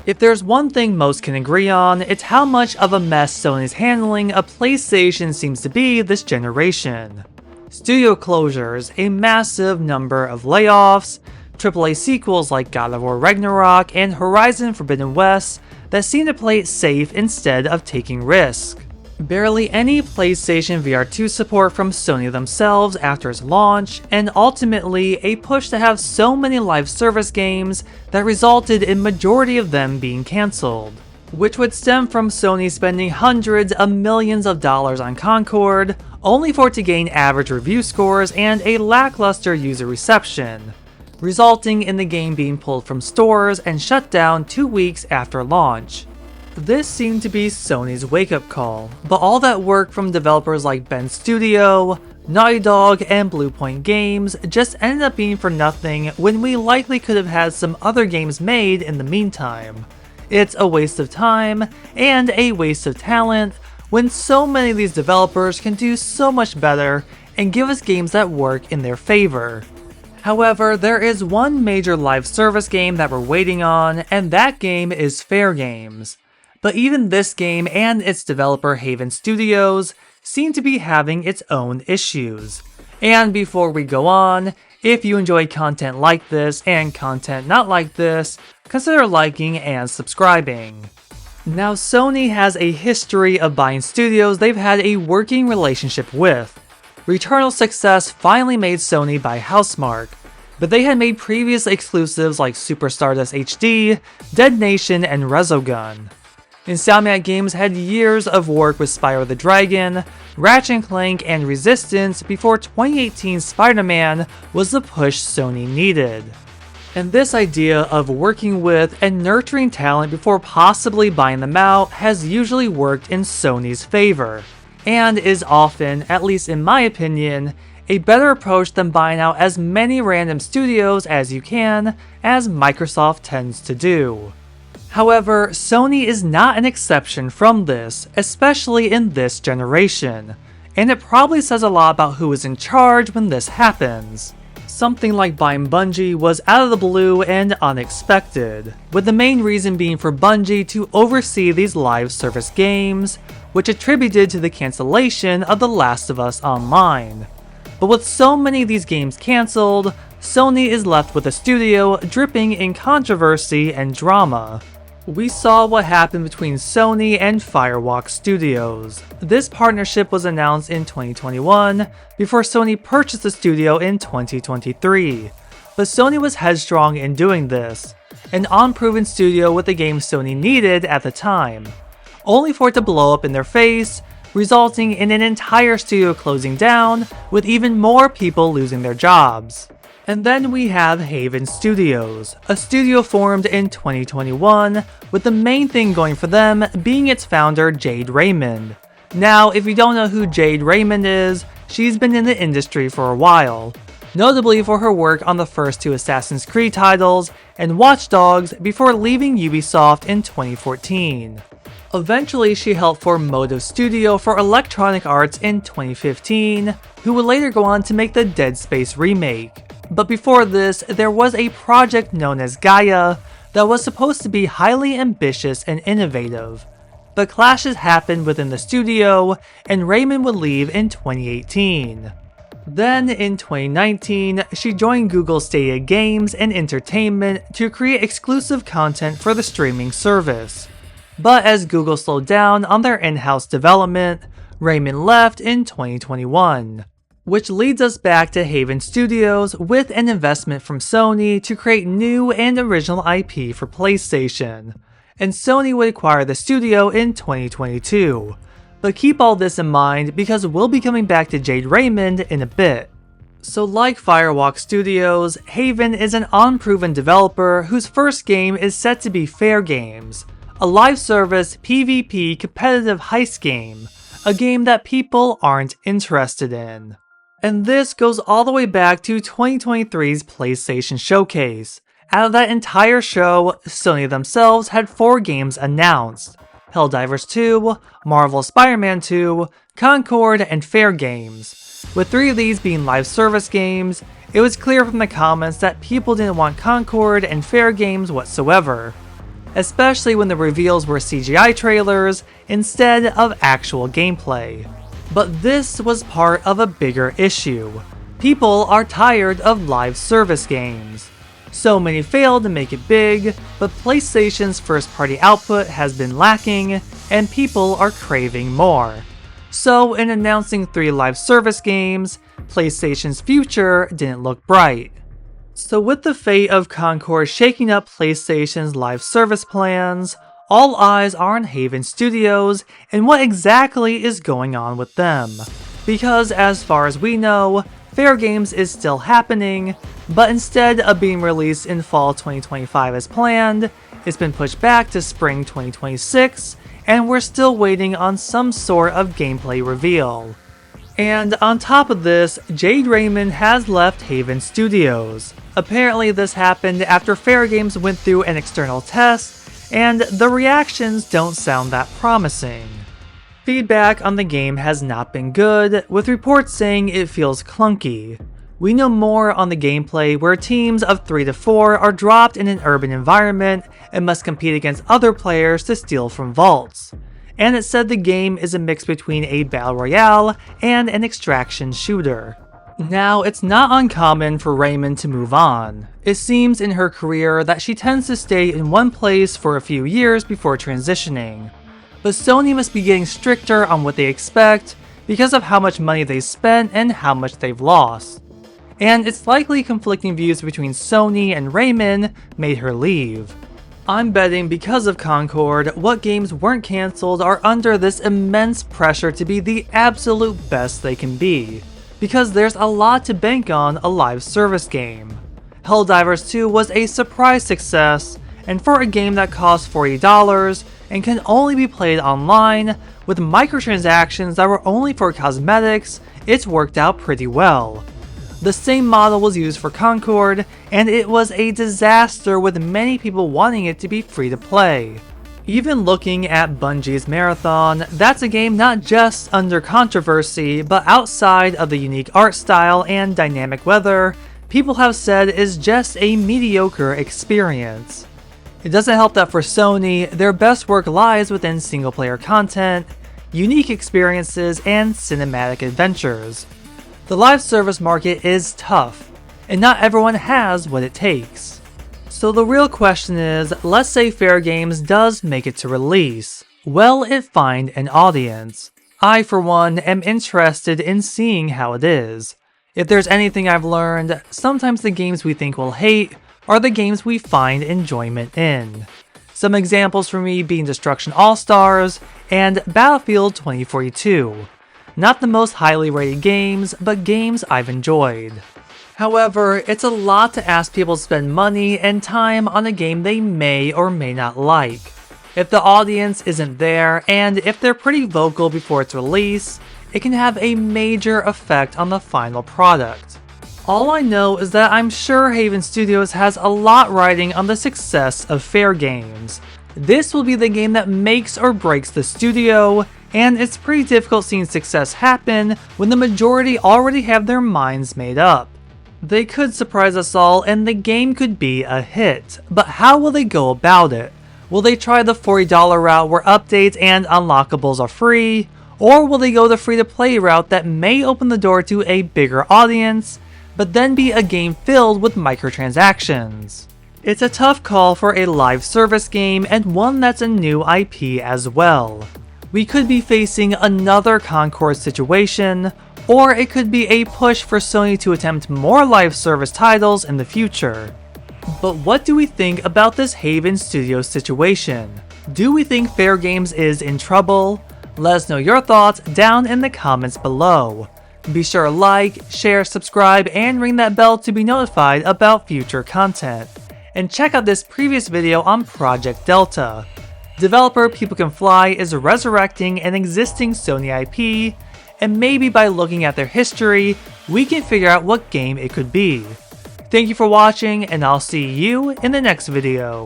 If there's one thing most can agree on, it's how much of a mess Sony's handling a PlayStation seems to be this generation. Studio closures, a massive number of layoffs, AAA sequels like God of War Ragnarok and Horizon Forbidden West that seem to play it safe instead of taking risks. Barely any PlayStation VR2 support from Sony themselves after its launch, and ultimately a push to have so many live service games that resulted in majority of them being cancelled, which would stem from Sony spending hundreds of millions of dollars on Concord, only for it to gain average review scores and a lackluster user reception, resulting in the game being pulled from stores and shut down 2 weeks after launch. This seemed to be Sony's wake-up call, but all that work from developers like Bend Studio, Naughty Dog, and Bluepoint Games just ended up being for nothing when we likely could have had some other games made in the meantime. It's a waste of time, and a waste of talent, when so many of these developers can do so much better and give us games that work in their favor. However, there is one major live service game that we're waiting on, and that game is Fairgames. But even this game and its developer Haven Studios seem to be having its own issues. And before we go on, if you enjoy content like this and content not like this, consider liking and subscribing. Now, Sony has a history of buying studios they've had a working relationship with. Returnal Success finally made Sony buy Housemarque, but they had made previous exclusives like Super Stardust HD, Dead Nation, and Resogun. Insomniac Games had years of work with Spyro the Dragon, Ratchet & Clank, and Resistance before 2018's Spider-Man was the push Sony needed. And this idea of working with and nurturing talent before possibly buying them out has usually worked in Sony's favor, and is often, at least in my opinion, a better approach than buying out as many random studios as you can, as Microsoft tends to do. However, Sony is not an exception from this, especially in this generation, and it probably says a lot about who is in charge when this happens. Something like buying Bungie was out of the blue and unexpected, with the main reason being for Bungie to oversee these live service games, which attributed to the cancellation of The Last of Us Online. But with so many of these games cancelled, Sony is left with a studio dripping in controversy and drama. We saw what happened between Sony and Firewalk Studios. This partnership was announced in 2021, before Sony purchased the studio in 2023. But Sony was headstrong in doing this, an unproven studio with the game Sony needed at the time, only for it to blow up in their face, resulting in an entire studio closing down, with even more people losing their jobs. And then we have Haven Studios, a studio formed in 2021, with the main thing going for them being its founder Jade Raymond. Now, if you don't know who Jade Raymond is, she's been in the industry for a while, notably for her work on the first 2 Assassin's Creed titles and Watch Dogs before leaving Ubisoft in 2014. Eventually, she helped form Motive Studio for Electronic Arts in 2015, who would later go on to make the Dead Space remake. But before this, there was a project known as Gaia that was supposed to be highly ambitious and innovative. But clashes happened within the studio, and Raymond would leave in 2018. Then, in 2019, she joined Google Stadia Games and Entertainment to create exclusive content for the streaming service. But as Google slowed down on their in-house development, Raymond left in 2021. Which leads us back to Haven Studios with an investment from Sony to create new and original IP for PlayStation. And Sony would acquire the studio in 2022. But keep all this in mind because we'll be coming back to Jade Raymond in a bit. So like Firewalk Studios, Haven is an unproven developer whose first game is set to be Fairgames, a live service PvP competitive heist game, a game that people aren't interested in. And this goes all the way back to 2023's PlayStation Showcase. Out of that entire show, Sony themselves had 4 games announced: Helldivers 2, Marvel's Spider-Man 2, Concord, and Fairgames. With 3 of these being live service games, it was clear from the comments that people didn't want Concord and Fairgames whatsoever. especially when the reveals were CGI trailers instead of actual gameplay. But this was part of a bigger issue. People are tired of live service games. So many failed to make it big, but PlayStation's first-party output has been lacking, and people are craving more. So in announcing 3 live service games, PlayStation's future didn't look bright. So with the fate of Concord shaking up PlayStation's live service plans, all eyes are on Haven Studios and what exactly is going on with them. Because as far as we know, Fairgames is still happening, but instead of being released in fall 2025 as planned, it's been pushed back to spring 2026, and we're still waiting on some sort of gameplay reveal. And on top of this, Jade Raymond has left Haven Studios. Apparently this happened after Fairgames went through an external test, and the reactions don't sound that promising. Feedback on the game has not been good, with reports saying it feels clunky. We know more on the gameplay where teams of 3 to 4 are dropped in an urban environment and must compete against other players to steal from vaults. And it said the game is a mix between a battle royale and an extraction shooter. Now, it's not uncommon for Raymond to move on. It seems in her career that she tends to stay in one place for a few years before transitioning. But Sony must be getting stricter on what they expect because of how much money they spent and how much they've lost. And it's likely conflicting views between Sony and Raymond made her leave. I'm betting because of Concord, what games weren't cancelled are under this immense pressure to be the absolute best they can be, because there's a lot to bank on a live service game. Helldivers 2 was a surprise success, and for a game that costs $40 and can only be played online, with microtransactions that were only for cosmetics, it's worked out pretty well. The same model was used for Concord, and it was a disaster with many people wanting it to be free to play. Even looking at Bungie's Marathon, that's a game not just under controversy, but outside of the unique art style and dynamic weather, people have said is just a mediocre experience. It doesn't help that for Sony, their best work lies within single-player content, unique experiences, and cinematic adventures. The live service market is tough, and not everyone has what it takes. So the real question is, let's say Fairgames does make it to release. Will it find an audience? I, for one, am interested in seeing how it is. If there's anything I've learned, sometimes the games we think we'll hate are the games we find enjoyment in. Some examples for me being Destruction All-Stars and Battlefield 2042. Not the most highly rated games, but games I've enjoyed. However, it's a lot to ask people to spend money and time on a game they may or may not like. If the audience isn't there, and if they're pretty vocal before its release, it can have a major effect on the final product. All I know is that I'm sure Haven Studios has a lot riding on the success of Fairgames. This will be the game that makes or breaks the studio, and it's pretty difficult seeing success happen when the majority already have their minds made up. They could surprise us all and the game could be a hit, but how will they go about it? Will they try the $40 route where updates and unlockables are free, or will they go the free-to-play route that may open the door to a bigger audience, but then be a game filled with microtransactions? It's a tough call for a live service game and one that's a new IP as well. We could be facing another Concord situation, or it could be a push for Sony to attempt more live service titles in the future. But what do we think about this Haven Studios situation? Do we think Fairgames is in trouble? Let us know your thoughts down in the comments below. Be sure to like, share, subscribe, and ring that bell to be notified about future content. And check out this previous video on Project Delta. Developer People Can Fly is resurrecting an existing Sony IP, and maybe by looking at their history, we can figure out what game it could be. Thank you for watching, and I'll see you in the next video.